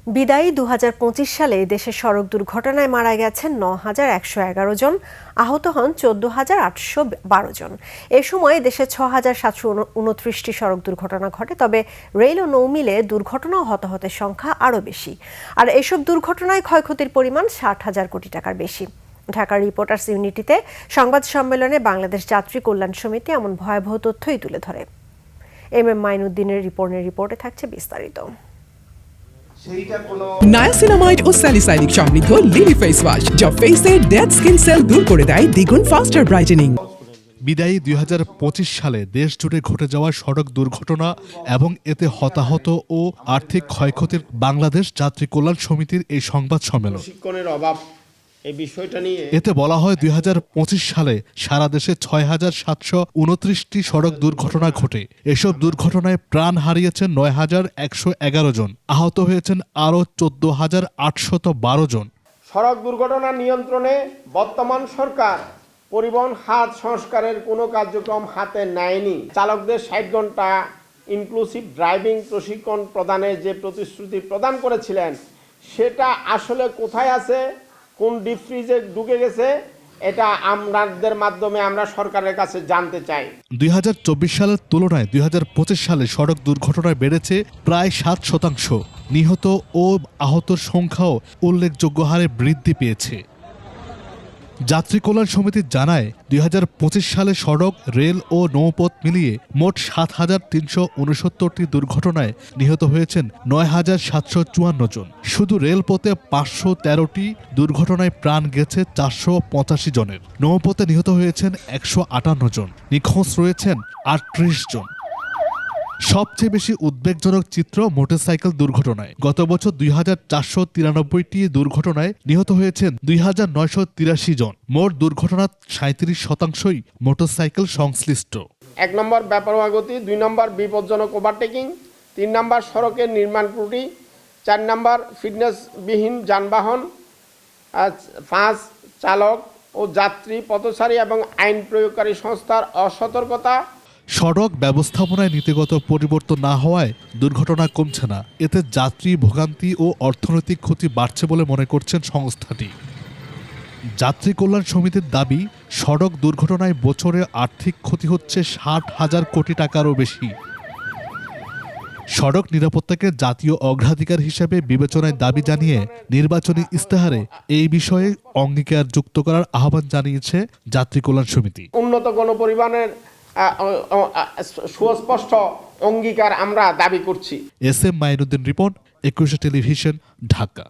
বিদায়ী ২০২৫ সালে দেশে সড়ক দুর্ঘটনায় মারা গেছেন ৯,১১১ জন, আহত হন ১৪,৮১২ জন। এ সময় দেশে ৬,৭২৯টি সড়ক দুর্ঘটনা ঘটে। তবে রেল ও নৌ মিলে দুর্ঘটনা ও হতাহতের সংখ্যা আরও বেশি। আর এসব দুর্ঘটনায় ক্ষয়ক্ষতির পরিমাণ ৬০,০০০ কোটি টাকার বেশি। ঢাকার রিপোর্টার্স ইউনিটিতে সংবাদ সম্মেলনে বাংলাদেশ যাত্রী কল্যাণ সমিতি এমন ভয়াবহ তথ্যই তুলে ধরে। এম মাইনুদ্দিনের রিপোর্টে থাকছে বিস্তারিত। নায়াসিনামাইড ও স্যালিসাইলিক সমৃদ্ধ লিলি ফেস ওয়াশ, যা ফেসের ডেড স্কিন সেল দূর করে দেয় দ্বিগুণ ফাস্টার ব্রাইটেনিং। বিদায়ী ২০২৫ সালে দেশ জুড়ে ঘটে যাওয়া সড়ক দুর্ঘটনা এবং এতে হতাহত ও আর্থিক ক্ষয়ক্ষতির বাংলাদেশ যাত্রী কল্যাণ সমিতির এই সংবাদ সম্মেলন। এতে বলা হয় ২০২৫ সালে সারা দেশে ৬,৭২৯টি সড়ক দুর্ঘটনা ঘটে। এসব দুর্ঘটনায় প্রাণ হারিয়েছেন ৯,১১১ জন, আহত হয়েছেন আরও ১৪,৮১২ জন। সড়ক দুর্ঘটনা নিয়ন্ত্রণে বর্তমান সরকার পরিবহন খাত সংস্কারের কোনো কার্যক্রম হাতে নেয়নি। চালকদের ৬০ ঘন্টা ইনক্লুসিভ ড্রাইভিং প্রশিক্ষণ প্রদানের যে প্রতিশ্রুতি প্রদান করেছিলেন, সেটা আসলে কোথায় আছে, কোন ডিপ ফ্রিজে ঢুকে গেছে, এটা আমাদের মাধ্যমে আমরা সরকারের কাছে জানতে চাই। ২০২৪ সালের তুলনায় ২০২৫ সালে সড়ক দুর্ঘটনায় বেড়েছে প্রায় ৭%। নিহত ও আহতর সংখ্যাও উল্লেখযোগ্য হারে বৃদ্ধি পেয়েছে। যাত্রী কল্যাণ সমিতি জানায় ২০২৫ সালে সড়ক, রেল ও নৌপথ মিলিয়ে মোট ৭,৩৬৯টি দুর্ঘটনায় নিহত হয়েছেন ৯,৭৫৪ জন। শুধু রেলপথে ৫১৩টি দুর্ঘটনায় প্রাণ গেছে ৪৮৫ জনের। নৌপথে নিহত হয়েছেন ১৫৮ জন, নিখোঁজ রয়েছেন ৩৮ জন। সবচেয়ে বেশি উদ্বেগজনক চিত্র মোটরসাইকেল দুর্ঘটনায়। গত বছর ২,৪৯৩টি দুর্ঘটনায় নিহত হয়েছেন ২,৯৮৩ জন। মোট দুর্ঘটনার ৩৭%ই মোটরসাইকেল সংশ্লিষ্ট। ১ নম্বর বেপরোয়া গতি, ২ নম্বর বিপজ্জনক ওভারটেকিং, ৩ নম্বর সড়কের নির্মাণ ত্রুটি, ৪ নম্বর ফিটনেসবিহীন যানবাহন, ৫ চালক ও যাত্রী, পথচারী এবং আইন প্রয়োগকারী সংস্থার অসতর্কতা। সড়ক ব্যবস্থাপনায় নীতিগত পরিবর্তন না হওয়ায় দুর্ঘটনা কমছে না। এতে যাত্রী ভোগান্তি ও অর্থনৈতিক ক্ষতি বাড়ছে বলে মনে করছেন সংস্থাটি। যাত্রী কল্যাণ সমিতির দাবি, সড়ক দুর্ঘটনায় বছরে আর্থিক ক্ষতি হচ্ছে ৬০,০০০ কোটি টাকারও বেশি। সড়ক নিরাপত্তাকে জাতীয় অগ্রাধিকার হিসেবে বিবেচনায় দাবি জানিয়ে নির্বাচনী ইস্তেহারে এই বিষয়ে অঙ্গীকার যুক্ত করার আহ্বান জানিয়েছে যাত্রী কল্যাণ সমিতি। উন্নত গণপরিবহনের সুস্পষ্ট অঙ্গীকার আমরা দাবি করছি। S M Mainuddin report, ২১ television, Dhaka.